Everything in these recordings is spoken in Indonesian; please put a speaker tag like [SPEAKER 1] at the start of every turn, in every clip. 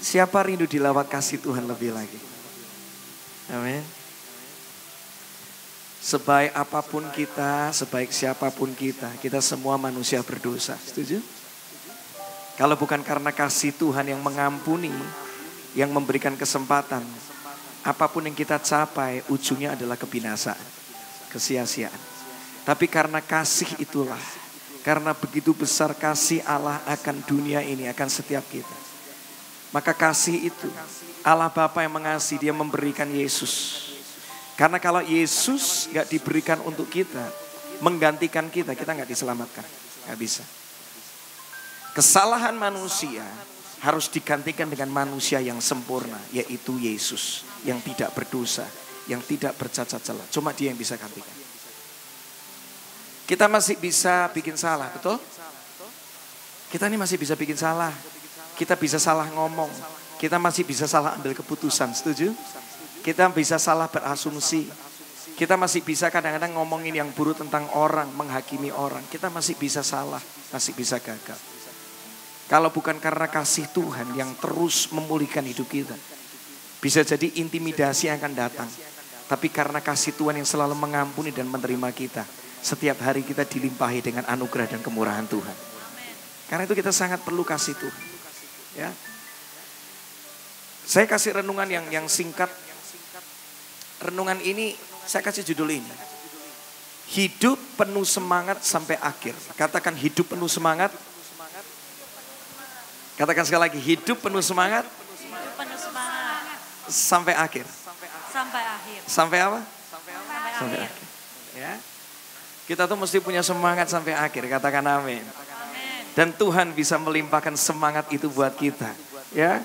[SPEAKER 1] Siapa rindu dilawat kasih Tuhan lebih lagi? Amin. Sebaik apapun kita, sebaik siapapun kita semua manusia berdosa. Setuju? Kalau bukan karena kasih Tuhan yang mengampuni, yang memberikan kesempatan, apapun yang kita capai, ujungnya adalah kebinasaan, kesia-siaan. Tapi karena kasih itulah, karena begitu besar kasih Allah akan dunia ini, akan setiap kita. Maka kasih itu, Allah Bapa yang mengasihi, dia memberikan Yesus. Karena kalau Yesus gak diberikan untuk kita, menggantikan kita gak diselamatkan. Gak bisa. Kesalahan manusia harus digantikan dengan manusia yang sempurna, yaitu Yesus. Yang tidak berdosa, yang tidak bercacat celah. Cuma dia yang bisa gantikan. Kita masih bisa bikin salah, betul? Kita ini masih bisa bikin salah. Kita bisa salah ngomong. Kita masih bisa salah ambil keputusan, setuju? Kita bisa salah berasumsi. Kita masih bisa kadang-kadang ngomongin yang buruk tentang orang, menghakimi orang. Kita masih bisa salah, masih bisa gagal. Kalau bukan karena kasih Tuhan yang terus memulihkan hidup kita, bisa jadi intimidasi yang akan datang. Tapi karena kasih Tuhan yang selalu mengampuni dan menerima kita, setiap hari kita dilimpahi dengan anugerah dan kemurahan Tuhan. Karena itu kita sangat perlu kasih Tuhan. Ya. Saya kasih renungan yang singkat. Renungan ini saya kasih judul ini. Hidup penuh semangat sampai akhir. Katakan hidup penuh semangat. Katakan sekali lagi, hidup penuh semangat.
[SPEAKER 2] Hidup penuh semangat.
[SPEAKER 1] Sampai akhir.
[SPEAKER 2] Sampai akhir.
[SPEAKER 1] Sampai apa?
[SPEAKER 2] Sampai akhir.
[SPEAKER 1] Ya. Kita tuh mesti punya semangat sampai akhir. Katakan amin.
[SPEAKER 2] Amin.
[SPEAKER 1] Dan Tuhan bisa melimpahkan semangat itu buat kita. Ya.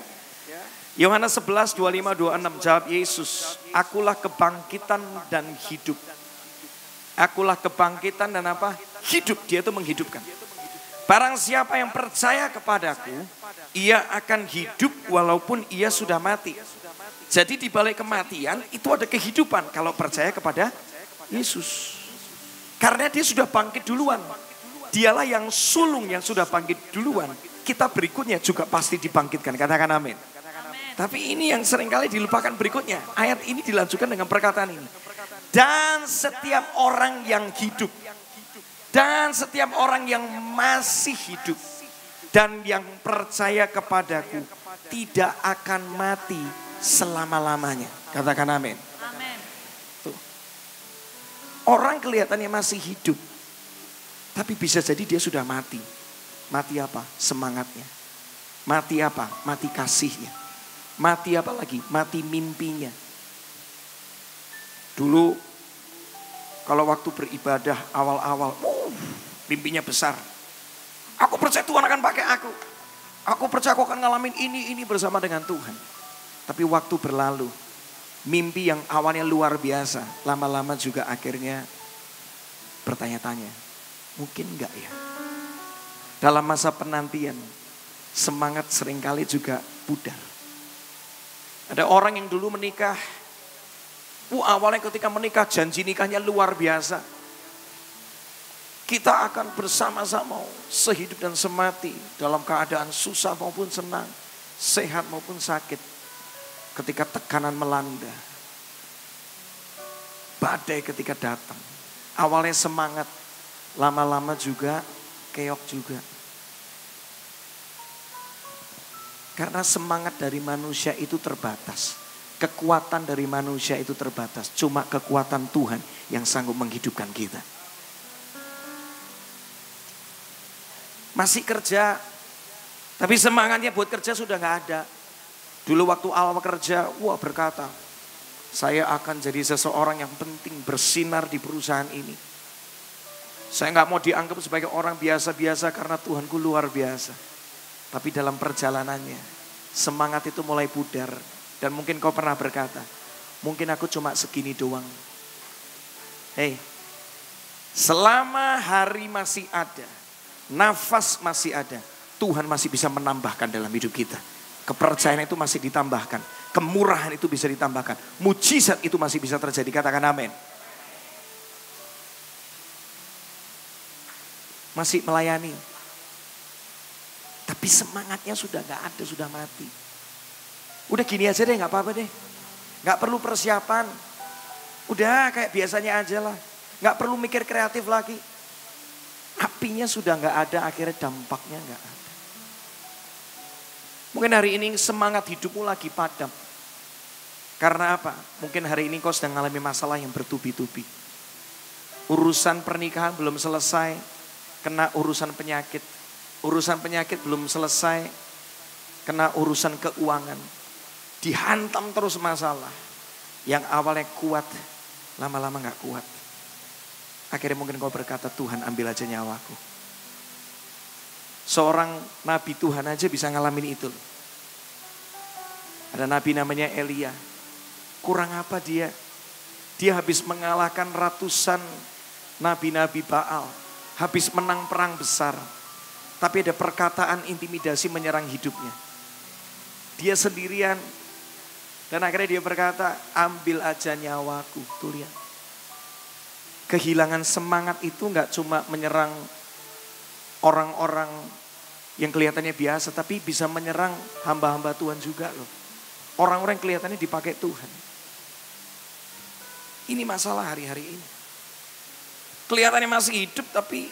[SPEAKER 1] Yohanes 11, 25, 26 jawab Yesus, akulah kebangkitan dan hidup. Akulah kebangkitan dan apa? Hidup, dia itu menghidupkan. Barang siapa yang percaya kepadaku, ia akan hidup walaupun ia sudah mati. Jadi di balik kematian itu ada kehidupan kalau percaya kepada Yesus. Karena dia sudah bangkit duluan. Dialah yang sulung yang sudah bangkit duluan. Kita berikutnya juga pasti dibangkitkan. Katakan amin. Tapi ini yang seringkali dilupakan berikutnya. Ayat ini dilanjutkan dengan perkataan ini. Dan setiap orang yang hidup. Dan setiap orang yang masih hidup. Dan yang percaya kepadaku. Tidak akan mati selama-lamanya. Katakan amin.
[SPEAKER 2] Amin.
[SPEAKER 1] Tuh. Orang kelihatannya masih hidup. Tapi bisa jadi dia sudah mati. Mati apa? Semangatnya. Mati apa? Mati kasihnya. Mati apa lagi? Mati mimpinya. Dulu kalau waktu beribadah awal-awal, mimpinya besar. Aku percaya Tuhan akan pakai aku. Aku percaya aku akan ngalamin ini bersama dengan Tuhan. Tapi waktu berlalu, mimpi yang awalnya luar biasa, lama-lama juga akhirnya bertanya-tanya, mungkin enggak ya? Dalam masa penantian, semangat seringkali juga pudar. Ada orang yang dulu menikah, awalnya ketika menikah janji nikahnya luar biasa. Kita akan bersama-sama sehidup dan semati dalam keadaan susah maupun senang, sehat maupun sakit. Ketika tekanan melanda, badai ketika datang. Awalnya semangat, lama-lama juga keok juga. Karena semangat dari manusia itu terbatas. Kekuatan dari manusia itu terbatas. Cuma kekuatan Tuhan yang sanggup menghidupkan kita. Masih kerja, tapi semangatnya buat kerja sudah gak ada. Dulu waktu awal kerja, berkata, saya akan jadi seseorang yang penting, bersinar di perusahaan ini. Saya gak mau dianggap sebagai orang biasa-biasa karena Tuhanku luar biasa. Tapi dalam perjalanannya, semangat itu mulai pudar. Dan mungkin kau pernah berkata, mungkin aku cuma segini doang. Hei, selama hari masih ada, nafas masih ada, Tuhan masih bisa menambahkan dalam hidup kita. Kepercayaan itu masih ditambahkan. Kemurahan itu bisa ditambahkan. Mujizat itu masih bisa terjadi. Katakan amin. Masih melayani. Tapi semangatnya sudah gak ada, sudah mati. Udah gini aja deh, nggak apa-apa deh. Nggak perlu persiapan. Udah kayak biasanya aja lah. Nggak perlu mikir kreatif lagi. Apinya sudah nggak ada, akhirnya dampaknya nggak ada. Mungkin hari ini semangat hidupmu lagi padam. Karena apa? Mungkin hari ini kau sedang mengalami masalah yang bertubi-tubi. Urusan pernikahan belum selesai, kena urusan penyakit. Urusan penyakit belum selesai, kena urusan keuangan. Dihantam terus masalah. Yang awalnya kuat, lama-lama gak kuat. Akhirnya mungkin kau berkata, Tuhan ambil aja nyawaku. Seorang nabi Tuhan aja bisa ngalamin itu. Ada nabi namanya Elia. Kurang apa dia? Dia habis mengalahkan ratusan nabi-nabi Baal. Habis menang perang besar. Tapi ada perkataan intimidasi menyerang hidupnya. Dia sendirian. Dan akhirnya dia berkata, ambil aja nyawaku. Tuh lihat. Kehilangan semangat itu gak cuma menyerang orang-orang yang kelihatannya biasa. Tapi bisa menyerang hamba-hamba Tuhan juga loh. Orang-orang yang kelihatannya dipakai Tuhan. Ini masalah hari-hari ini. Kelihatannya masih hidup tapi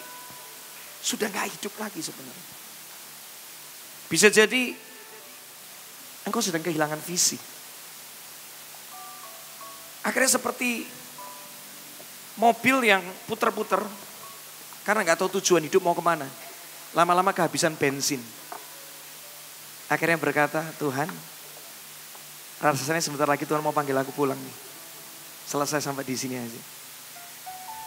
[SPEAKER 1] sudah gak hidup lagi sebenarnya. Bisa jadi engkau sedang kehilangan visi. Akhirnya seperti mobil yang puter-puter karena gak tahu tujuan hidup mau kemana. Lama-lama kehabisan bensin. Akhirnya berkata, Tuhan, rasanya sebentar lagi Tuhan mau panggil aku pulang nih. Selesai sampai di sini aja.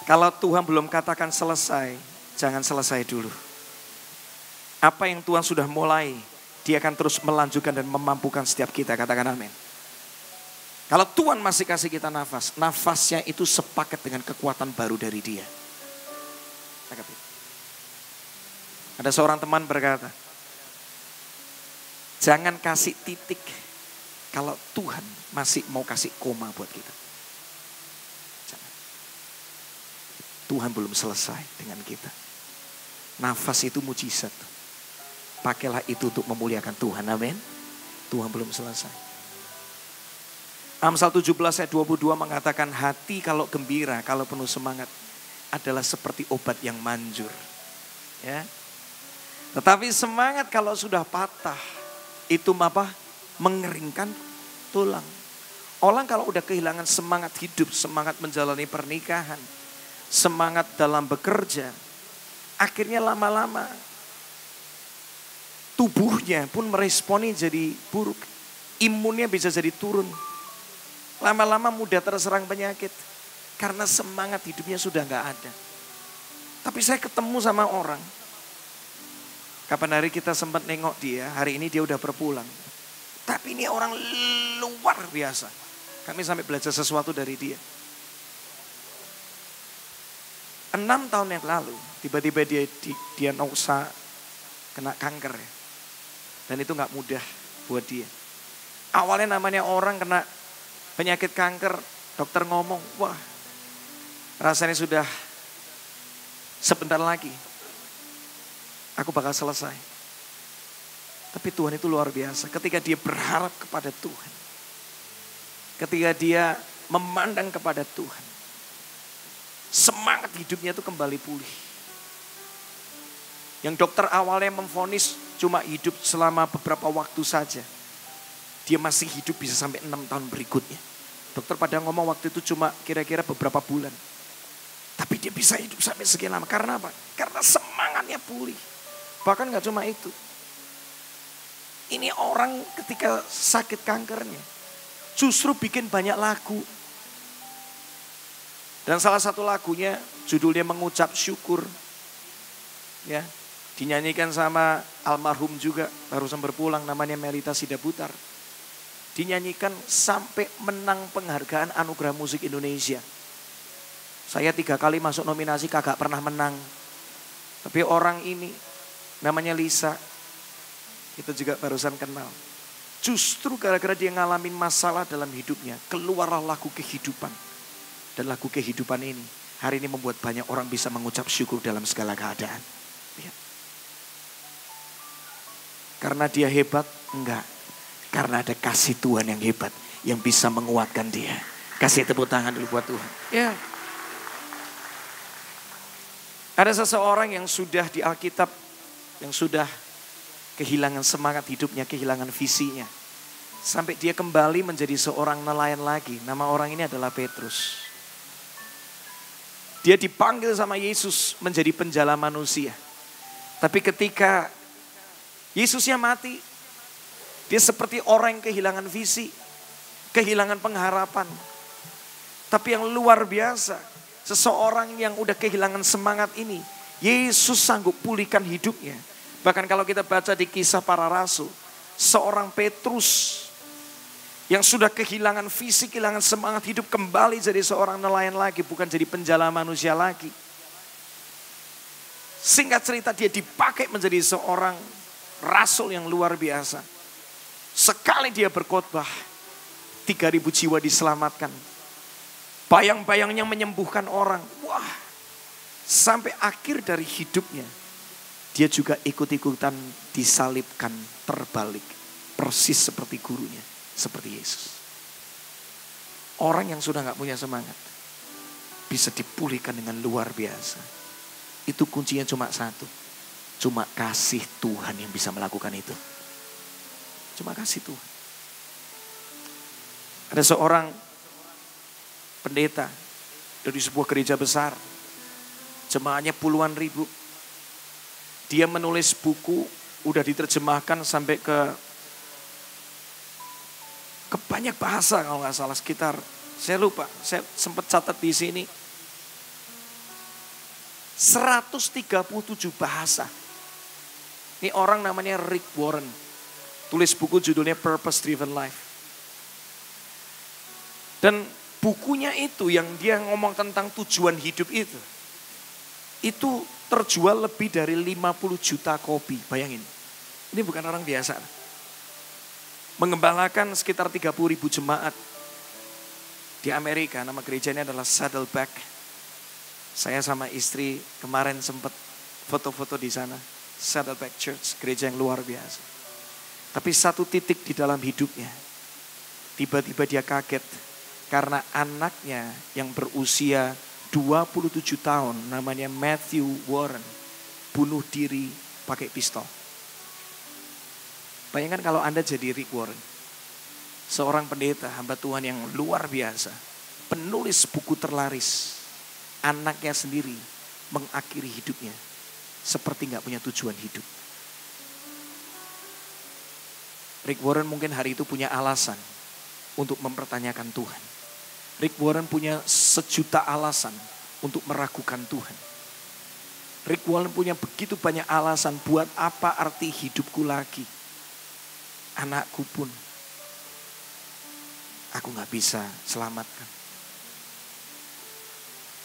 [SPEAKER 1] Kalau Tuhan belum katakan selesai, jangan selesai dulu. Apa yang Tuhan sudah mulai, Dia akan terus melanjutkan dan memampukan setiap kita. Katakan amin. Kalau Tuhan masih kasih kita nafas, nafasnya itu sepaket dengan kekuatan baru dari Dia. Ada seorang teman berkata, jangan kasih titik kalau Tuhan masih mau kasih koma buat kita. Jangan. Tuhan belum selesai dengan kita. Nafas itu mujizat. Pakailah itu untuk memuliakan Tuhan. Amin. Tuhan belum selesai. Amsal 17 ayat 22 mengatakan hati kalau gembira, kalau penuh semangat adalah seperti obat yang manjur. Ya. Tetapi semangat kalau sudah patah itu apa? Mengeringkan tulang. Orang kalau udah kehilangan semangat hidup, semangat menjalani pernikahan, semangat dalam bekerja, akhirnya lama-lama tubuhnya pun meresponi jadi buruk. Imunnya bisa jadi turun. Lama-lama mudah terserang penyakit. Karena semangat hidupnya sudah gak ada. Tapi saya ketemu sama orang. Kapan hari kita sempat nengok dia, hari ini dia udah berpulang. Tapi ini orang luar biasa. Kami sampai belajar sesuatu dari dia. 6 tahun yang lalu, tiba-tiba dia nausa kena kanker ya. Dan itu gak mudah buat dia. Awalnya namanya orang kena penyakit kanker, dokter ngomong, wah rasanya sudah sebentar lagi aku bakal selesai. Tapi Tuhan itu luar biasa. Ketika dia berharap kepada Tuhan, ketika dia memandang kepada Tuhan, semangat hidupnya itu kembali pulih. Yang dokter awalnya memvonis cuma hidup selama beberapa waktu saja, dia masih hidup bisa sampai 6 tahun berikutnya. Dokter pada ngomong waktu itu cuma kira-kira beberapa bulan. Tapi dia bisa hidup sampai sekian lama. Karena apa? Karena semangatnya pulih. Bahkan gak cuma itu. Ini orang ketika sakit kankernya justru bikin banyak lagu. Dan salah satu lagunya judulnya Mengucap Syukur. Ya, dinyanyikan sama almarhum juga barusan berpulang namanya Melita Sidaputar. Dinyanyikan sampai menang penghargaan Anugerah Musik Indonesia. Saya 3 kali masuk nominasi kagak pernah menang. Tapi orang ini namanya Lisa, kita juga barusan kenal. Justru gara-gara dia ngalamin masalah dalam hidupnya, keluarlah lagu kehidupan. Dan lagu kehidupan ini hari ini membuat banyak orang bisa mengucap syukur dalam segala keadaan. Lihat. Karena dia hebat? Enggak. Karena ada kasih Tuhan yang hebat yang bisa menguatkan dia. Kasih tepuk tangan dulu buat Tuhan. Ya. Ada seseorang yang sudah di Alkitab, yang sudah kehilangan semangat hidupnya, kehilangan visinya. Sampai dia kembali menjadi seorang nelayan lagi. Nama orang ini adalah Petrus. Dia dipanggil sama Yesus menjadi penjala manusia. Tapi ketika Yesusnya mati, dia seperti orang yang kehilangan visi, kehilangan pengharapan. Tapi yang luar biasa, seseorang yang udah kehilangan semangat ini, Yesus sanggup pulihkan hidupnya. Bahkan kalau kita baca di Kisah Para Rasul, seorang Petrus yang sudah kehilangan visi, kehilangan semangat hidup, kembali jadi seorang nelayan lagi, bukan jadi penjala manusia lagi. Singkat cerita, dia dipakai menjadi seorang rasul yang luar biasa. Sekali dia berkhotbah, 3.000 jiwa diselamatkan. Bayang-bayangnya menyembuhkan orang. Wah, sampai akhir dari hidupnya, dia juga ikut-ikutan disalibkan terbalik. Persis seperti gurunya, seperti Yesus. Orang yang sudah gak punya semangat, bisa dipulihkan dengan luar biasa. Itu kuncinya cuma satu. Cuma kasih Tuhan yang bisa melakukan itu. Cuma kasih Tuhan. Ada seorang pendeta dari sebuah gereja besar. Jemaahnya puluhan ribu. Dia menulis buku, udah diterjemahkan sampai ke banyak bahasa kalau nggak salah, sekitar, saya lupa, saya sempat catat di sini. 137 bahasa. Ini orang namanya Rick Warren. Tulis buku judulnya Purpose Driven Life. Dan bukunya itu yang dia ngomong tentang tujuan hidup itu terjual lebih dari 50 juta kopi. Bayangin, ini bukan orang biasa. Mengembalakan sekitar 30.000 jemaat di Amerika. Nama gerejanya adalah Saddleback. Saya sama istri kemarin sempat foto-foto di sana. Saddleback Church, gereja yang luar biasa. Tapi satu titik di dalam hidupnya, tiba-tiba dia kaget. Karena anaknya yang berusia 27 tahun, namanya Matthew Warren, bunuh diri pakai pistol. Bayangkan kalau Anda jadi Rick Warren, seorang pendeta, hamba Tuhan yang luar biasa, penulis buku terlaris, anaknya sendiri mengakhiri hidupnya seperti gak punya tujuan hidup. Rick Warren mungkin hari itu punya alasan untuk mempertanyakan Tuhan. Rick Warren punya sejuta alasan untuk meragukan Tuhan. Rick Warren punya begitu banyak alasan buat apa arti hidupku lagi. Anakku pun aku gak bisa selamatkan.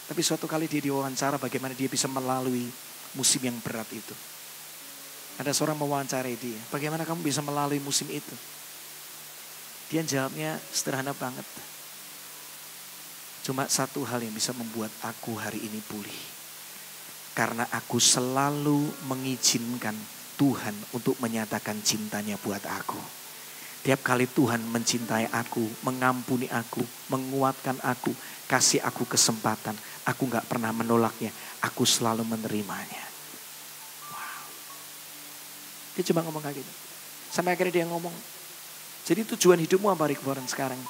[SPEAKER 1] Tapi suatu kali dia diwawancara bagaimana dia bisa melalui musim yang berat itu. Ada seorang mewawancarai dia, bagaimana kamu bisa melalui musim itu? Dia jawabnya sederhana banget. Cuma satu hal yang bisa membuat aku hari ini pulih. Karena aku selalu mengizinkan Tuhan untuk menyatakan cintanya buat aku. Tiap kali Tuhan mencintai aku, mengampuni aku, menguatkan aku, kasih aku kesempatan, aku gak pernah menolaknya, aku selalu menerimanya. Wow. Dia cuma ngomong kayak gitu. Sampai akhirnya dia ngomong, jadi tujuan hidupmu apa Rick Warren sekarang?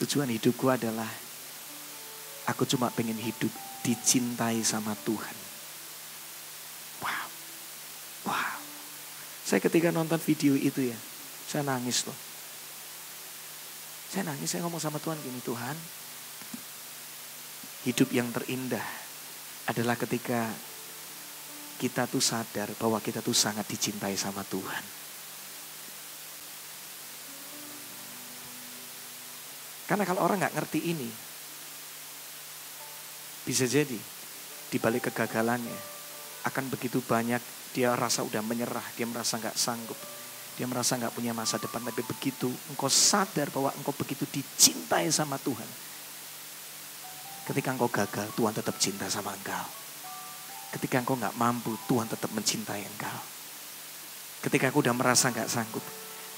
[SPEAKER 1] Tujuan hidupku adalah aku cuma pengen hidup dicintai sama Tuhan. Wow. Wow. Saya ketika nonton video itu ya, saya nangis loh. Saya nangis, saya ngomong sama Tuhan gini, Tuhan, hidup yang terindah adalah ketika kita tuh sadar bahwa kita tuh sangat dicintai sama Tuhan. Karena kalau orang gak ngerti ini, bisa jadi di balik kegagalannya akan begitu banyak dia rasa udah menyerah, dia merasa gak sanggup, dia merasa gak punya masa depan. Tapi begitu engkau sadar bahwa engkau begitu dicintai sama Tuhan, ketika engkau gagal, Tuhan tetap cinta sama engkau. Ketika engkau gak mampu, Tuhan tetap mencintai engkau. Ketika aku udah merasa gak sanggup,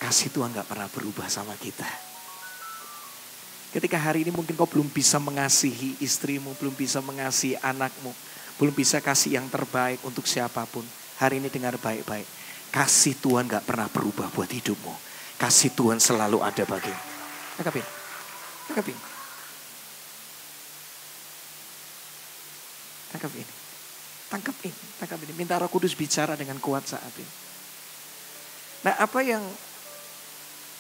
[SPEAKER 1] Kasih Tuhan gak pernah berubah sama kita. Ketika hari ini mungkin kau belum bisa mengasihi istrimu, belum bisa mengasihi anakmu, belum bisa kasih yang terbaik untuk siapapun. Hari ini dengar baik-baik. Kasih Tuhan gak pernah berubah buat hidupmu. Kasih Tuhan selalu ada bagimu. Tangkapin. Tangkapin. Tangkap ini. Tangkap ini. Tangkap ini. Minta Roh Kudus bicara dengan kuat saat ini. Nah, apa yang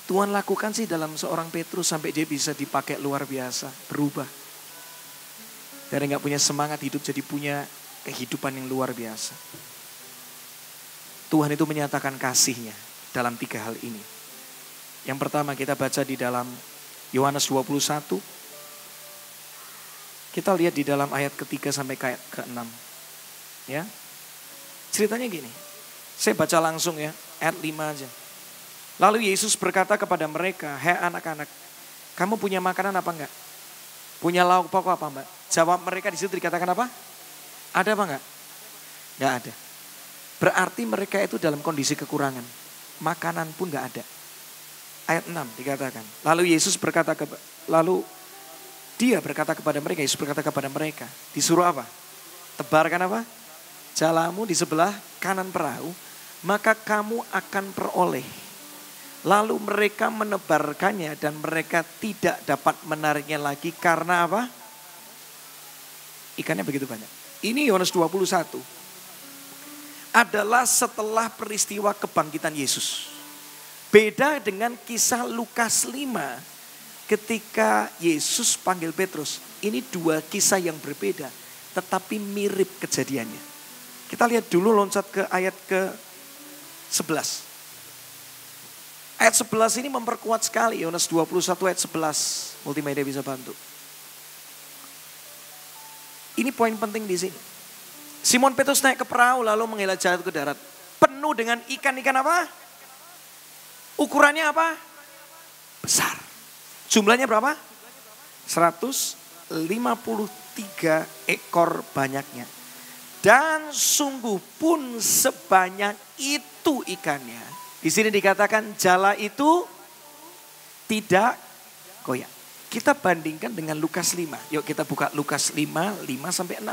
[SPEAKER 1] Tuhan lakukan sih dalam seorang Petrus sampai dia bisa dipakai luar biasa, berubah. Dari gak punya semangat hidup jadi punya kehidupan yang luar biasa. Tuhan itu menyatakan kasihnya dalam 3 hal ini. Yang pertama kita baca di dalam Yohanes 21. Kita lihat di dalam ayat ketiga sampai ke-6. Ya. Ceritanya gini. Saya baca langsung ya, ayat 5 aja. Lalu Yesus berkata kepada mereka, "Hei anak-anak, kamu punya makanan apa enggak? Punya lauk pokok apa mbak?" Jawab mereka di situ dikatakan apa? Ada apa enggak? Enggak ada. Berarti mereka itu dalam kondisi kekurangan. Makanan pun enggak ada. Ayat 6 dikatakan. Lalu dia berkata kepada mereka, Yesus berkata kepada mereka, disuruh apa? Tebarkan apa? Jalamu di sebelah kanan perahu, maka kamu akan peroleh. Lalu mereka menebarkannya dan mereka tidak dapat menariknya lagi karena apa? Ikannya begitu banyak. Ini Yohanes 21 adalah setelah peristiwa kebangkitan Yesus. Beda dengan kisah Lukas 5 ketika Yesus panggil Petrus. Ini 2 kisah yang berbeda tetapi mirip kejadiannya. Kita lihat dulu loncat ke ayat ke-11. Ayat 11 ini memperkuat sekali. Yohanes 21 ayat 11. Multimedia bisa bantu. Ini poin penting di sini. Simon Petrus naik ke perahu lalu menghela jalan ke darat. Penuh dengan ikan-ikan apa? Ukurannya apa? Besar. Jumlahnya berapa? 153 ekor banyaknya. Dan sungguh pun sebanyak itu ikannya. Di sini dikatakan jala itu tidak goyang. Kita bandingkan dengan Lukas 5. Yuk kita buka Lukas 5, 5 sampai 6.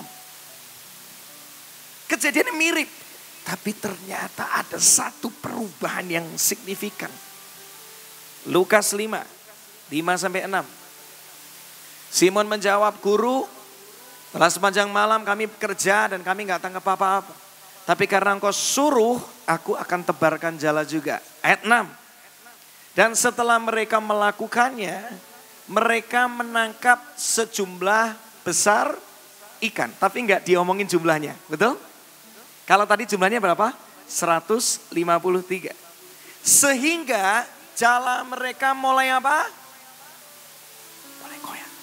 [SPEAKER 1] Kejadiannya mirip. Tapi ternyata ada satu perubahan yang signifikan. Lukas 5, 5 sampai 6. Simon menjawab, "Guru, telah sepanjang malam kami bekerja dan kami gak tangkap apa-apa. Tapi karena engkau suruh, aku akan tebarkan jala juga." Ayat 6. Dan setelah mereka melakukannya, mereka menangkap sejumlah besar ikan. Tapi enggak diomongin jumlahnya, betul? Kalau tadi jumlahnya berapa? 153. Sehingga jala mereka mulai apa? Mulai goyang.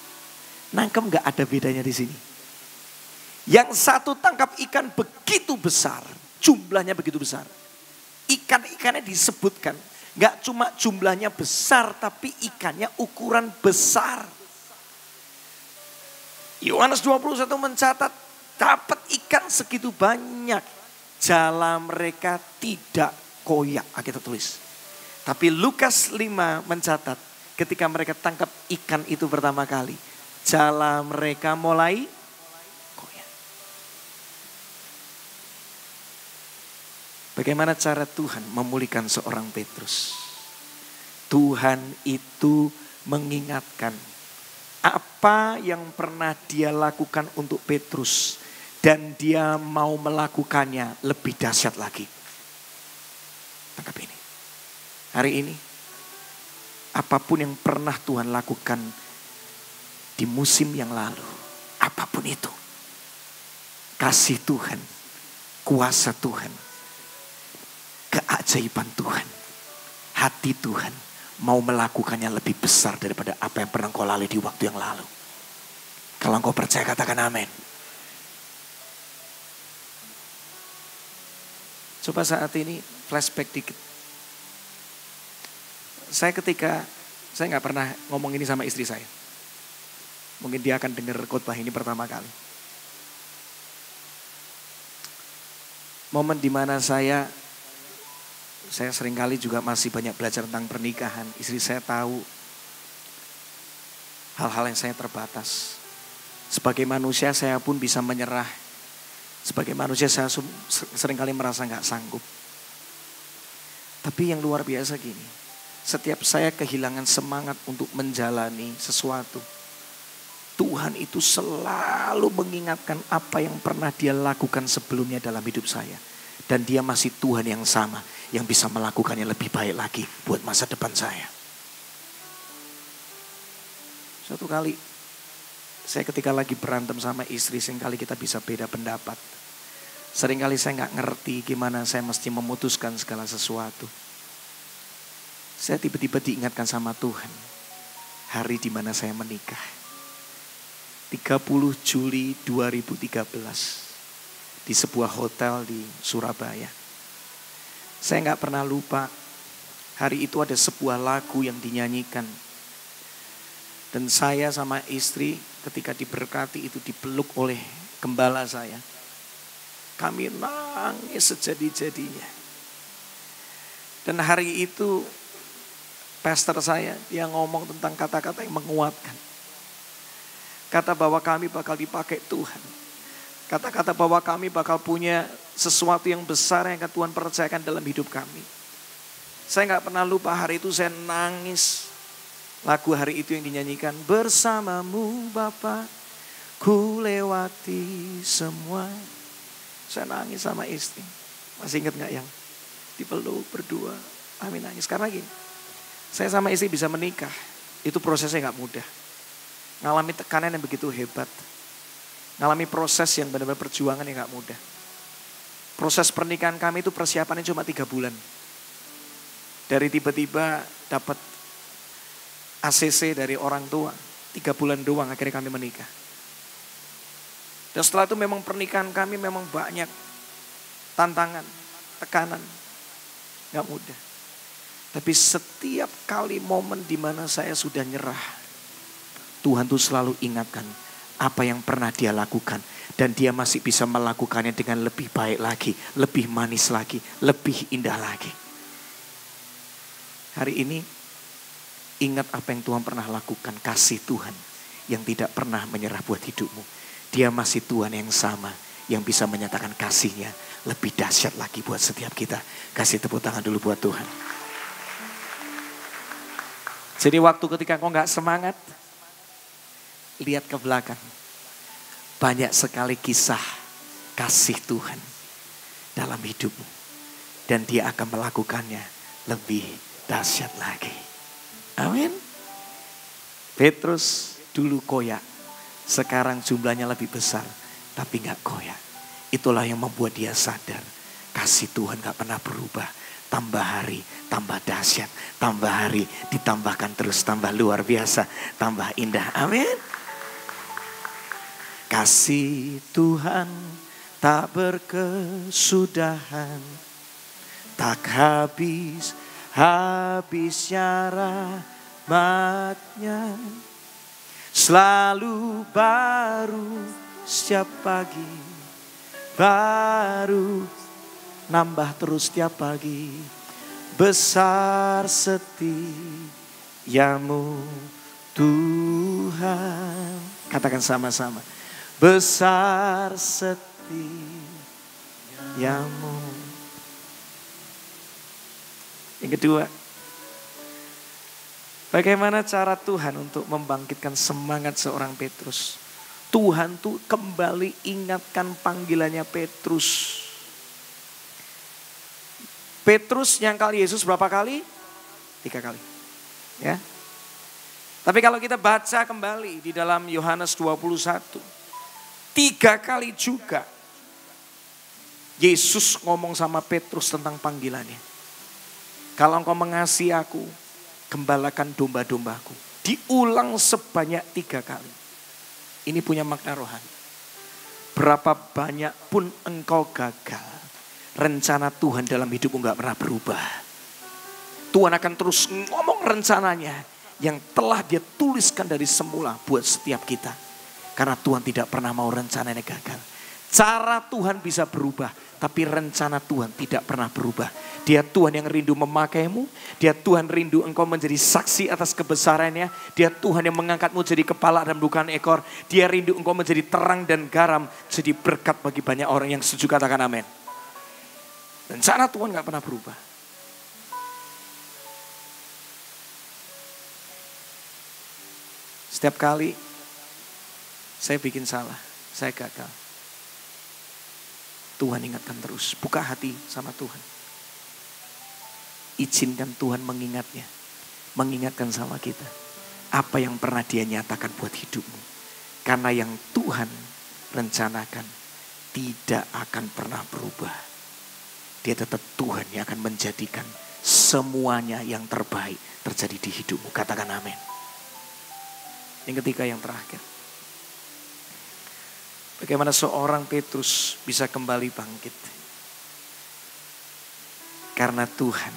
[SPEAKER 1] Nangkep enggak ada bedanya di sini? Yang satu tangkap ikan begitu besar. Jumlahnya begitu besar. Ikan-ikannya disebutkan. Gak cuma jumlahnya besar tapi ikannya ukuran besar. Yohanes 21 mencatat dapat ikan segitu banyak. Jala mereka tidak koyak. Kita tulis. Tapi Lukas 5 mencatat ketika mereka tangkap ikan itu pertama kali. Jala mereka mulai bagaimana cara Tuhan memulihkan seorang Petrus? Tuhan itu mengingatkan apa yang pernah dia lakukan untuk Petrus. Dan dia mau melakukannya lebih dahsyat lagi. Tangkap ini. Hari ini, apapun yang pernah Tuhan lakukan di musim yang lalu. Apapun itu. Kasih Tuhan, kuasa Tuhan, keajaiban Tuhan, hati Tuhan mau melakukannya lebih besar daripada apa yang pernah kau lalui di waktu yang lalu. Kalau engkau percaya katakan amin. Coba saat ini flashback dikit. Saya nggak pernah ngomong ini sama istri saya. Mungkin dia akan dengar khotbah ini pertama kali. Momen dimana saya Saya seringkali juga masih banyak belajar tentang pernikahan. Istri saya tahu hal-hal yang saya terbatas. Sebagai manusia saya pun bisa menyerah. Sebagai manusia saya seringkali merasa gak sanggup. Tapi yang luar biasa gini, setiap saya kehilangan semangat untuk menjalani sesuatu, Tuhan itu selalu mengingatkan apa yang pernah Dia lakukan sebelumnya dalam hidup saya. Dan Dia masih Tuhan yang sama, yang bisa melakukannya lebih baik lagi buat masa depan saya. Suatu kali, saya ketika lagi berantem sama istri, seringkali kita bisa beda pendapat. Seringkali saya gak ngerti gimana saya mesti memutuskan segala sesuatu. Saya tiba-tiba diingatkan sama Tuhan, hari di mana saya menikah. 30 Juli 2013 di sebuah hotel di Surabaya. Saya gak pernah lupa, hari itu ada sebuah lagu yang dinyanyikan. Dan saya sama istri ketika diberkati itu dipeluk oleh gembala saya. Kami nangis sejadi-jadinya. Dan hari itu pastor saya, dia ngomong tentang kata-kata yang menguatkan. Kata bahwa kami bakal dipakai Tuhan. Kata-kata bahwa kami bakal punya sesuatu yang besar yang akan Tuhan percayakan dalam hidup kami. Saya gak pernah lupa hari itu saya nangis. Lagu hari itu yang dinyanyikan, bersamamu Bapa, ku lewati semua. Saya nangis sama istri. Masih ingat gak yang dipeluk berdua? Amin, nangis. Karena gini, saya sama istri bisa menikah, itu prosesnya gak mudah. Ngalami tekanan yang begitu hebat. Ngalami proses yang benar-benar perjuangan yang gak mudah. Proses pernikahan kami itu persiapannya cuma 3 bulan. Dari tiba-tiba dapat ACC dari orang tua, 3 bulan doang akhirnya kami menikah. Dan setelah itu memang pernikahan kami memang banyak tantangan, tekanan, gak mudah. Tapi setiap kali momen di mana saya sudah nyerah, Tuhan tuh selalu ingatkan apa yang pernah Dia lakukan. Dan Dia masih bisa melakukannya dengan lebih baik lagi, lebih manis lagi, lebih indah lagi. Hari ini ingat apa yang Tuhan pernah lakukan, kasih Tuhan yang tidak pernah menyerah buat hidupmu. Dia masih Tuhan yang sama, yang bisa menyatakan kasihnya lebih dahsyat lagi buat setiap kita. Kasih tepuk tangan dulu buat Tuhan. Jadi waktu ketika kau gak semangat, lihat ke belakang. Banyak sekali kisah kasih Tuhan dalam hidupmu. Dan Dia akan melakukannya lebih dahsyat lagi. Amin. Petrus dulu koyak, sekarang jumlahnya lebih besar, tapi gak koyak. Itulah yang membuat dia sadar, kasih Tuhan gak pernah berubah. Tambah hari, tambah dahsyat, tambah hari, ditambahkan terus, tambah luar biasa, tambah indah. Amin. Kasih Tuhan tak berkesudahan, tak habisnya rahmatnya, selalu baru setiap pagi, baru nambah terus setiap pagi. Besar setiamu Tuhan. Katakan sama-sama, besar setiamu. Yang kedua, bagaimana cara Tuhan untuk membangkitkan semangat seorang Petrus? Tuhan tuh kembali ingatkan panggilannya Petrus. Petrus nyangkal Yesus berapa kali? 3 kali. Ya. Tapi kalau kita baca kembali di dalam Yohanes 21. 3 kali juga Yesus ngomong sama Petrus tentang panggilannya. Kalau engkau mengasihi aku, gembalakan domba-dombaku. Diulang sebanyak 3 kali. Ini punya makna rohani. Berapa banyak pun engkau gagal, rencana Tuhan dalam hidupmu gak pernah berubah. Tuhan akan terus ngomong rencananya yang telah Dia tuliskan dari semula buat setiap kita. Karena Tuhan tidak pernah mau rencananya gagal. Cara Tuhan bisa berubah, tapi rencana Tuhan tidak pernah berubah. Dia Tuhan yang rindu memakaimu. Dia Tuhan rindu engkau menjadi saksi atas kebesarannya. Dia Tuhan yang mengangkatmu jadi kepala dan bukan ekor. Dia rindu engkau menjadi terang dan garam. Jadi berkat bagi banyak orang yang setuju, katakan amin. Rencana Tuhan gak pernah berubah. Setiap kali saya bikin salah, saya gagal, Tuhan ingatkan terus. Buka hati sama Tuhan. Izinkan Tuhan mengingatnya. Mengingatkan sama kita. Apa yang pernah dia nyatakan buat hidupmu. Karena yang Tuhan rencanakan tidak akan pernah berubah. Dia tetap Tuhan yang akan menjadikan semuanya yang terbaik terjadi di hidupmu. Katakan amin. Yang ketiga, yang terakhir. Bagaimana seorang Petrus bisa kembali bangkit. Karena Tuhan,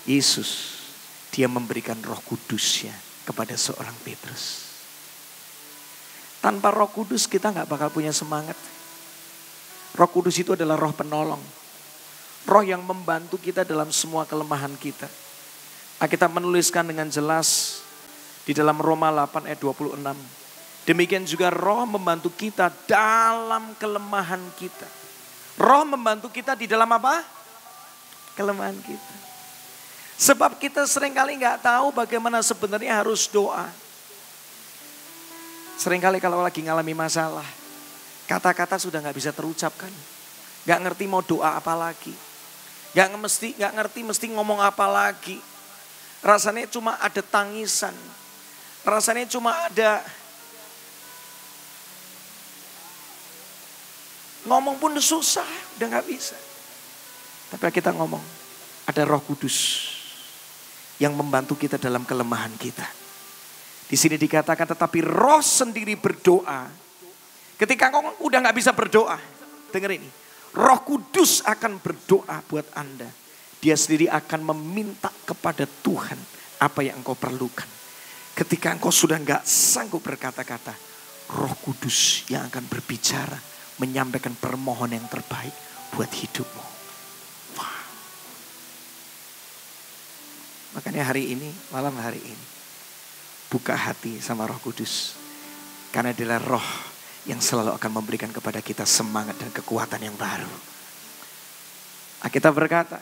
[SPEAKER 1] Yesus, dia memberikan Roh Kudusnya kepada seorang Petrus. Tanpa Roh Kudus kita gak bakal punya semangat. Roh Kudus itu adalah roh penolong. Roh yang membantu kita dalam semua kelemahan kita. Alkitab menuliskan dengan jelas di dalam Roma 8 ayat 26. Demikian juga roh membantu kita dalam kelemahan kita. Roh membantu kita di dalam apa? Kelemahan kita. Sebab kita seringkali gak tahu bagaimana sebenarnya harus doa. Seringkali kalau lagi ngalami masalah, kata-kata sudah gak bisa terucapkan. Gak ngerti mau doa apa lagi. Gak ngerti mesti ngomong apa lagi. Rasanya cuma ada tangisan. Rasanya cuma ada ngomong pun susah, udah gak bisa. Tapi kita ngomong, ada Roh Kudus yang membantu kita dalam kelemahan kita. Di sini dikatakan tetapi Roh sendiri berdoa. Ketika kau udah gak bisa berdoa, dengar ini. Roh Kudus akan berdoa buat Anda. Dia sendiri akan meminta kepada Tuhan apa yang engkau perlukan. Ketika engkau sudah gak sanggup berkata-kata, Roh Kudus yang akan berbicara, menyampaikan permohonan yang terbaik buat hidupmu. Wow. Makanya hari ini, malam hari ini, buka hati sama Roh Kudus. Karena adalah roh yang selalu akan memberikan kepada kita semangat dan kekuatan yang baru. Kita berkata,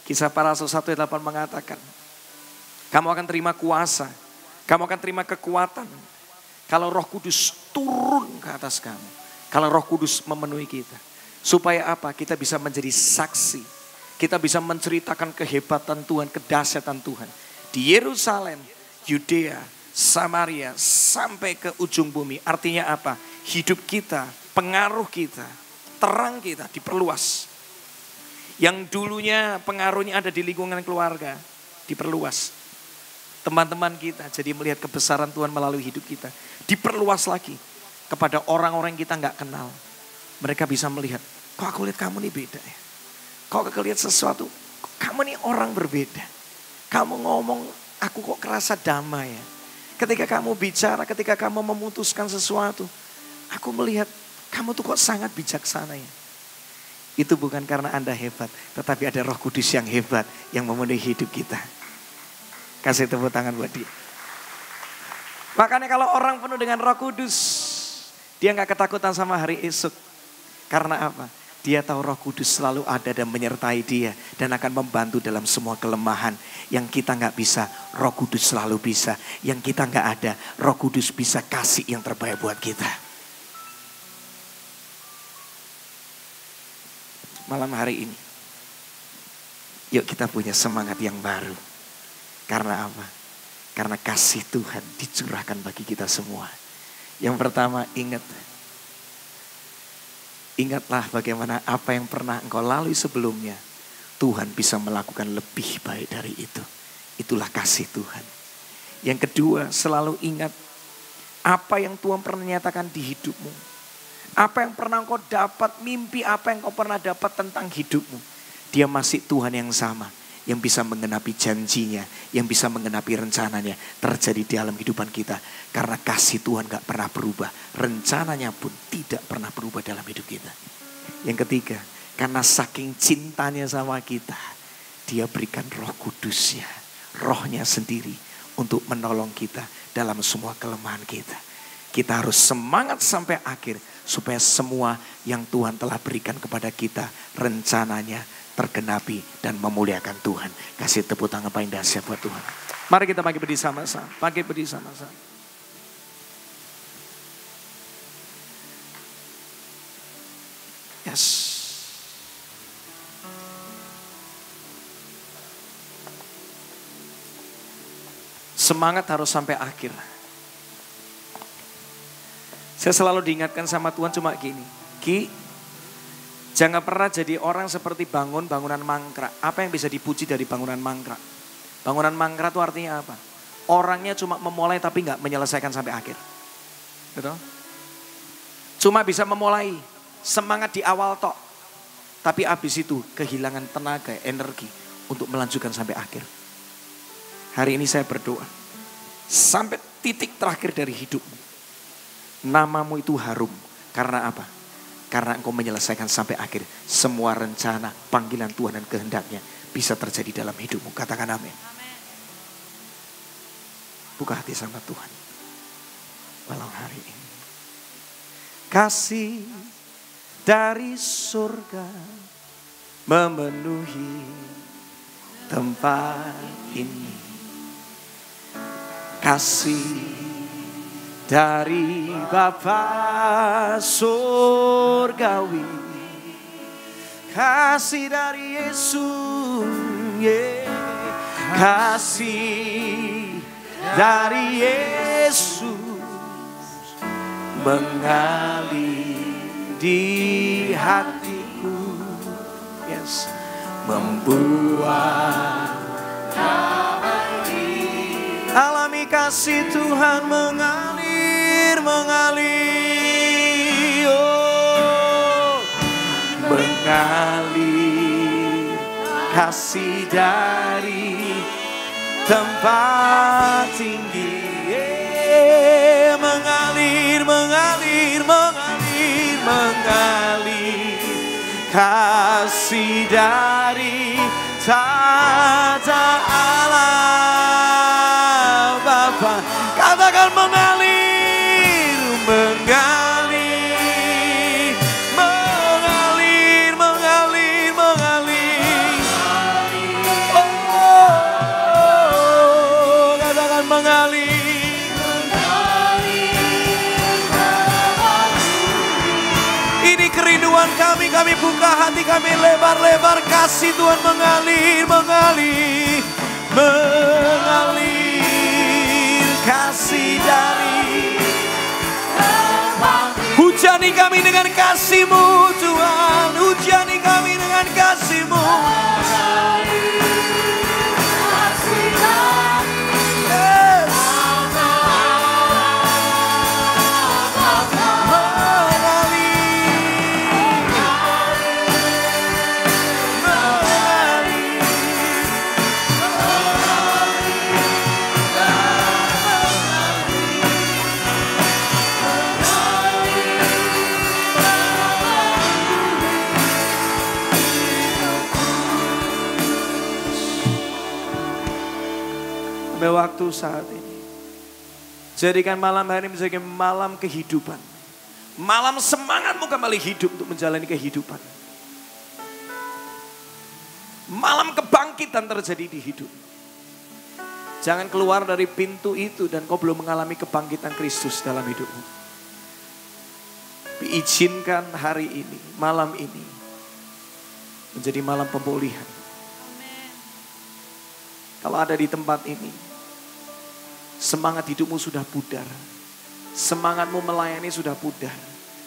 [SPEAKER 1] Kisah Para Rasul 1 ayat 8 mengatakan, kamu akan terima kuasa, kamu akan terima kekuatan kalau Roh Kudus turun ke atas kamu. Kalau Roh Kudus memenuhi kita. Supaya apa? Kita bisa menjadi saksi. Kita bisa menceritakan kehebatan Tuhan, kedahsyatan Tuhan. Di Yerusalem, Yudea, Samaria, sampai ke ujung bumi. Artinya apa? Hidup kita, pengaruh kita, terang kita diperluas. Yang dulunya pengaruhnya ada di lingkungan keluarga, diperluas. Teman-teman kita jadi melihat kebesaran Tuhan melalui hidup kita. Diperluas lagi. Kepada orang-orang yang kita gak kenal. Mereka bisa melihat, kok aku lihat kamu nih beda ya. Kok aku lihat sesuatu, kamu nih orang berbeda. Kamu ngomong, aku kok kerasa damai ya. Ketika kamu bicara, ketika kamu memutuskan sesuatu, aku melihat kamu tuh kok sangat bijaksana ya. Itu bukan karena Anda hebat, tetapi ada Roh Kudus yang hebat yang memenuhi hidup kita. Kasih tepuk tangan buat dia. Makanya kalau orang penuh dengan Roh Kudus, dia gak ketakutan sama hari esok. Karena apa? Dia tahu Roh Kudus selalu ada dan menyertai dia. Dan akan membantu dalam semua kelemahan. Yang kita gak bisa, Roh Kudus selalu bisa. Yang kita gak ada, Roh Kudus bisa kasih yang terbaik buat kita. Malam hari ini, yuk kita punya semangat yang baru. Karena apa? Karena kasih Tuhan dicurahkan bagi kita semua. Yang pertama, ingatlah bagaimana apa yang pernah engkau lalui sebelumnya. Tuhan bisa melakukan lebih baik dari itu. Itulah kasih Tuhan. Yang kedua, selalu ingat apa yang Tuhan pernah nyatakan di hidupmu. Apa yang pernah engkau dapat, mimpi apa yang engkau pernah dapat tentang hidupmu. Dia masih Tuhan yang sama. yang bisa menggenapi janjinya, yang bisa menggenapi rencananya terjadi di dalam kehidupan kita. Karena kasih Tuhan gak pernah berubah, rencananya pun tidak pernah berubah dalam hidup kita. Yang ketiga, karena saking cintanya sama kita, Dia berikan Roh Kudusnya, Rohnya sendiri untuk menolong kita dalam semua kelemahan kita. Kita harus semangat sampai akhir supaya semua yang Tuhan telah berikan kepada kita rencananya tergenapi dan memuliakan Tuhan. Kasih tepuk tangan paling dahsyat buat Tuhan. Mari kita bagi berdiri sama-sama. Bagi berdiri sama-sama. Yes. Semangat harus sampai akhir. Saya selalu diingatkan sama Tuhan cuma gini. Ki, jangan pernah jadi orang seperti bangun bangunan mangkrak. Apa yang bisa dipuji dari bangunan mangkrak? Bangunan mangkrak itu artinya apa? Orangnya cuma memulai tapi nggak menyelesaikan sampai akhir. Betul? Cuma bisa memulai, semangat di awal tok. Tapi habis itu kehilangan tenaga, energi untuk melanjutkan sampai akhir. Hari ini saya berdoa. Sampai titik terakhir dari hidupmu. Namamu itu harum. Karena apa? Karena engkau menyelesaikan sampai akhir. Semua rencana, panggilan Tuhan dan kehendaknya bisa terjadi dalam hidupmu. Katakan amin. Buka hati sama Tuhan. Malam hari ini. Kasih dari surga memenuhi tempat ini. Kasih dari Bapa surgawi, kasih dari Yesus, kasih dari Yesus mengalir di hatiku, yes, membuat alami kasih Tuhan mengalir, oh, mengalir kasih dari tempat tinggi, mengalir, mengalir, mengalir, mengalir kasih dari tata Allah. Katakan mengalir, mengalir, mengalir, mengalir, mengalir. Oh, katakan mengalir. Ini kerinduan kami buka hati kami lebar-lebar, kasih Tuhan mengalir, mengalir, mengalir. Kasih dari hujani kami dengan kasih-Mu Tuhan, hujani kami dengan kasih-Mu. Yes. Waktu saat ini jadikan malam hari ini menjadi malam kehidupan, malam semangatmu kembali hidup untuk menjalani kehidupan, malam kebangkitan terjadi di hidup. Jangan keluar dari pintu itu dan kau belum mengalami kebangkitan Kristus dalam hidupmu. Diizinkan hari ini, malam ini menjadi malam pemulihan. Kalau ada di tempat ini, semangat hidupmu sudah pudar. Semangatmu melayani sudah pudar.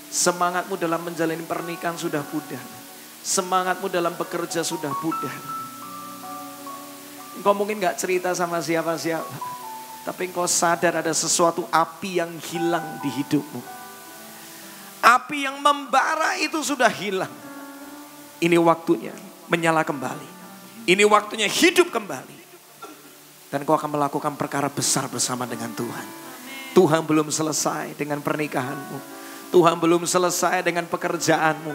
[SPEAKER 1] Semangatmu dalam menjalani pernikahan sudah pudar. Semangatmu dalam bekerja sudah pudar. Engkau mungkin gak cerita sama siapa-siapa. Tapi engkau sadar ada sesuatu api yang hilang di hidupmu. Api yang membara itu sudah hilang. Ini waktunya menyala kembali. Ini waktunya hidup kembali. Dan kau akan melakukan perkara besar bersama dengan Tuhan. Tuhan belum selesai dengan pernikahanmu. Tuhan belum selesai dengan pekerjaanmu.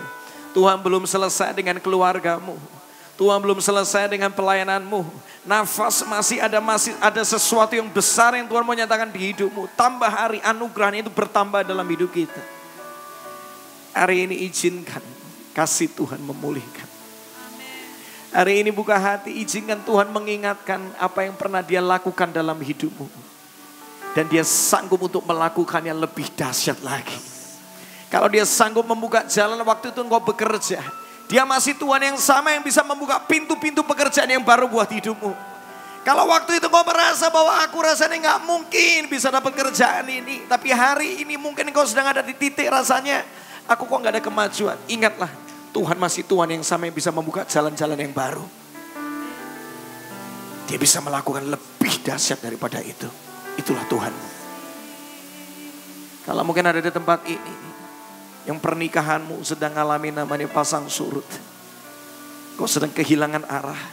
[SPEAKER 1] Tuhan belum selesai dengan keluargamu. Tuhan belum selesai dengan pelayananmu. Nafas masih ada sesuatu yang besar yang Tuhan mau nyatakan di hidupmu. Tambah hari anugerahnya itu bertambah dalam hidup kita. Hari ini izinkan kasih Tuhan memulihkan. Hari ini buka hati, izinkan Tuhan mengingatkan apa yang pernah Dia lakukan dalam hidupmu. Dan Dia sanggup untuk melakukannya lebih dahsyat lagi. Kalau Dia sanggup membuka jalan waktu itu engkau bekerja, Dia masih Tuhan yang sama yang bisa membuka pintu-pintu pekerjaan yang baru buat hidupmu. Kalau waktu itu engkau merasa bahwa aku rasanya gak mungkin bisa dapat kerjaan ini. Tapi hari ini mungkin engkau sedang ada di titik rasanya, aku kok gak ada kemajuan. Ingatlah, Tuhan masih Tuhan yang sama yang bisa membuka jalan-jalan yang baru. Dia bisa melakukan lebih dahsyat daripada itu. Itulah Tuhanmu. Kalau mungkin ada di tempat ini, yang pernikahanmu sedang alami namanya pasang surut. Kau sedang kehilangan arah.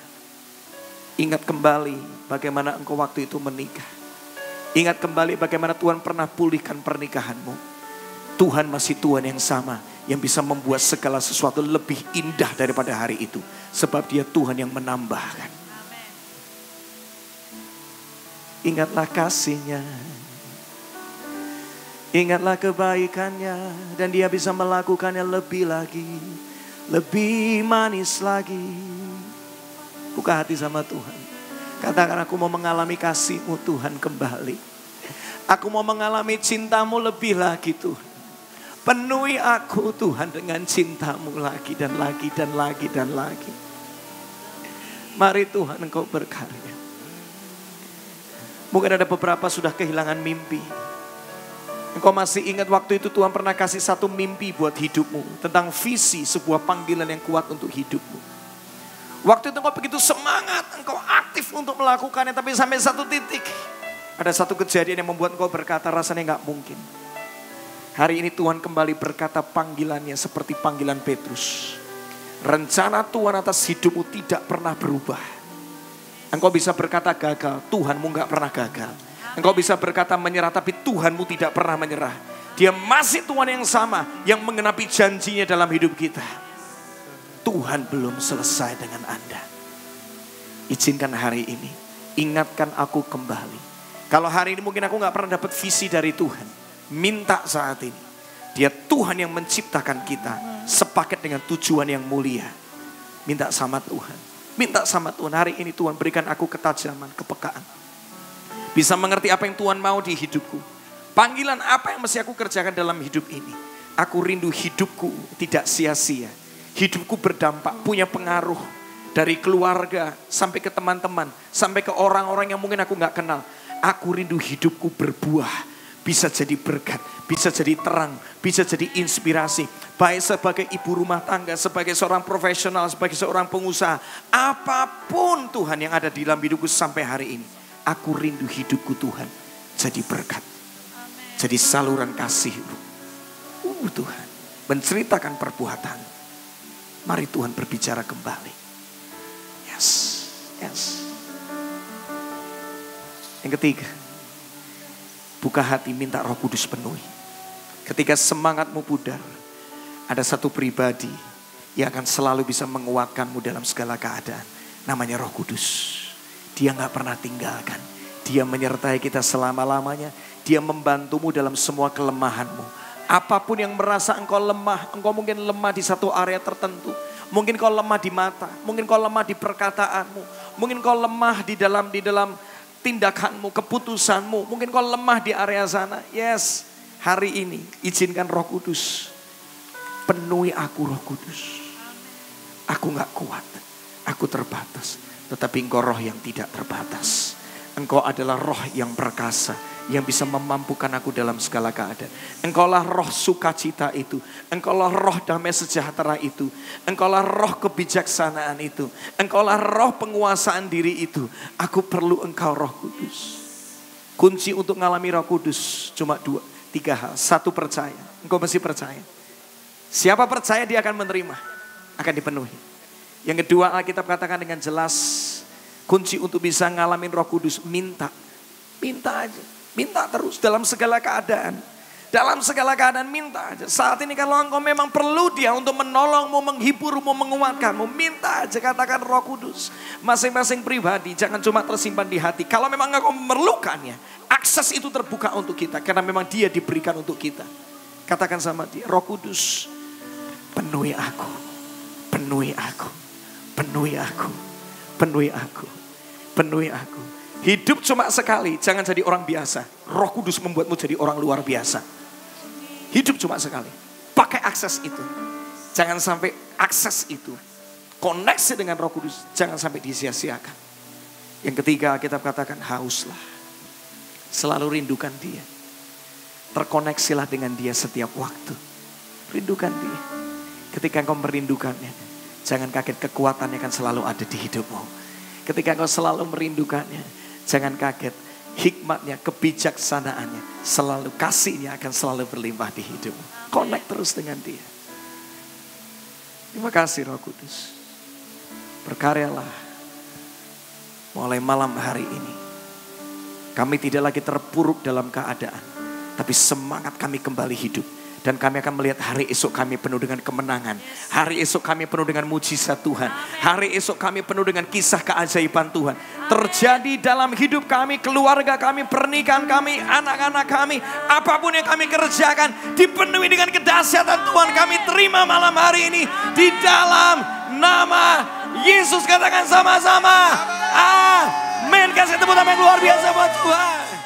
[SPEAKER 1] Ingat kembali bagaimana engkau waktu itu menikah. Ingat kembali bagaimana Tuhan pernah pulihkan pernikahanmu. Tuhan masih Tuhan yang sama yang bisa membuat segala sesuatu lebih indah daripada hari itu. Sebab Dia Tuhan yang menambahkan. Ingatlah kasih-Nya. Ingatlah kebaikan-Nya. Dan Dia bisa melakukannya lebih lagi. Lebih manis lagi. Buka hati sama Tuhan. Katakan, aku mau mengalami kasih-Mu Tuhan kembali. Aku mau mengalami cinta-Mu lebih lagi Tuhan. Penuhi aku Tuhan dengan cinta-Mu lagi dan lagi dan lagi dan lagi. Mari Tuhan Engkau berkarya. Mungkin ada beberapa sudah kehilangan mimpi. Engkau masih ingat waktu itu Tuhan pernah kasih satu mimpi buat hidupmu. Tentang visi sebuah panggilan yang kuat untuk hidupmu. Waktu itu engkau begitu semangat, engkau aktif untuk melakukannya. Tapi sampai satu titik, ada satu kejadian yang membuat engkau berkata rasanya gak mungkin. Hari ini Tuhan kembali berkata panggilannya seperti panggilan Petrus. Rencana Tuhan atas hidupmu tidak pernah berubah. Engkau bisa berkata gagal, Tuhanmu gak pernah gagal. Engkau bisa berkata menyerah, tapi Tuhanmu tidak pernah menyerah. Dia masih Tuhan yang sama yang menggenapi janjinya dalam hidup kita. Tuhan belum selesai dengan Anda. Izinkan hari ini, ingatkan aku kembali. Kalau hari ini mungkin aku gak pernah dapat visi dari Tuhan. Minta saat ini. Dia Tuhan yang menciptakan kita sepaket dengan tujuan yang mulia. Minta sama Tuhan. Minta sama Tuhan. Hari ini Tuhan berikan aku ketajaman, kepekaan. Bisa mengerti apa yang Tuhan mau di hidupku. Panggilan apa yang mesti aku kerjakan dalam hidup ini. Aku rindu hidupku tidak sia-sia. Hidupku berdampak, punya pengaruh. Dari keluarga sampai ke teman-teman. Sampai ke orang-orang yang mungkin aku gak kenal. Aku rindu hidupku berbuah. Bisa jadi berkat, bisa jadi terang, bisa jadi inspirasi. Baik sebagai ibu rumah tangga, sebagai seorang profesional, sebagai seorang pengusaha. Apapun Tuhan yang ada di dalam hidupku sampai hari ini. Aku rindu hidupku Tuhan jadi berkat. Jadi saluran kasih-Mu. Tuhan, menceritakan perbuatan. Mari Tuhan berbicara kembali. Yes. Yang ketiga. Buka hati, minta Roh Kudus penuhi. Ketika semangatmu pudar, ada satu pribadi yang akan selalu bisa menguatkanmu dalam segala keadaan. Namanya Roh Kudus. Dia gak pernah tinggalkan. Dia menyertai kita selama-lamanya. Dia membantumu dalam semua kelemahanmu. Apapun yang merasa engkau lemah, engkau mungkin lemah di satu area tertentu. Mungkin kau lemah di mata, mungkin kau lemah di perkataanmu. Mungkin kau lemah di dalam tindakanmu, keputusanmu. Mungkin kau lemah di area sana. Yes, hari ini izinkan Roh Kudus. Penuhi aku Roh Kudus. Aku gak kuat, aku terbatas. Tetapi Engkau Roh yang tidak terbatas. Engkau adalah Roh yang perkasa, yang bisa memampukan aku dalam segala keadaan. Engkaulah Roh sukacita itu. Engkaulah Roh damai sejahtera itu. Engkaulah Roh kebijaksanaan itu. Engkaulah Roh penguasaan diri itu. Aku perlu Engkau Roh Kudus. Kunci untuk mengalami Roh Kudus cuma 3 hal. 1, percaya. Engkau mesti percaya. Siapa percaya dia akan menerima, akan dipenuhi. Yang kedua, Alkitab katakan dengan jelas, kunci untuk bisa ngalamin Roh Kudus, minta. Minta aja, minta terus dalam segala keadaan. Dalam segala keadaan minta aja. Saat ini kalau engkau memang perlu dia untuk menolongmu, menghiburmu, menguatkanmu, minta aja, katakan Roh Kudus. Masing-masing pribadi jangan cuma tersimpan di hati. Kalau memang engkau memerlukannya, akses itu terbuka untuk kita. Karena memang dia diberikan untuk kita. Katakan sama dia, Roh Kudus, penuhi aku, penuhi aku, penuhi aku, penuhi aku, penuhi aku. Hidup cuma sekali, jangan jadi orang biasa. Roh Kudus membuatmu jadi orang luar biasa. Hidup cuma sekali. Pakai akses itu. Jangan sampai akses itu, koneksi dengan Roh Kudus, jangan sampai disia-siakan. Yang ketiga, kita katakan hauslah. Selalu rindukan dia. Terkoneksilah dengan dia setiap waktu. Rindukan dia. Ketika engkau merindukannya, jangan kaget, kekuatannya akan selalu ada di hidupmu. Ketika engkau selalu merindukannya, jangan kaget, hikmatnya, kebijaksanaannya, selalu kasihnya akan selalu berlimpah di hidupmu. Connect terus dengan dia. Terima kasih Roh Kudus. Berkaryalah mulai malam hari ini. Kami tidak lagi terpuruk dalam keadaan, tapi semangat kami kembali hidup. Dan kami akan melihat hari esok kami penuh dengan kemenangan. Hari esok kami penuh dengan mujizat Tuhan. Hari esok kami penuh dengan kisah keajaiban Tuhan. Terjadi dalam hidup kami, keluarga kami, pernikahan kami, anak-anak kami. Apapun yang kami kerjakan dipenuhi dengan kedahsyatan Tuhan. Kami terima malam hari ini di dalam nama Yesus. Katakan sama-sama. Amin. Kasih tepuk tangan yang luar biasa buat Tuhan.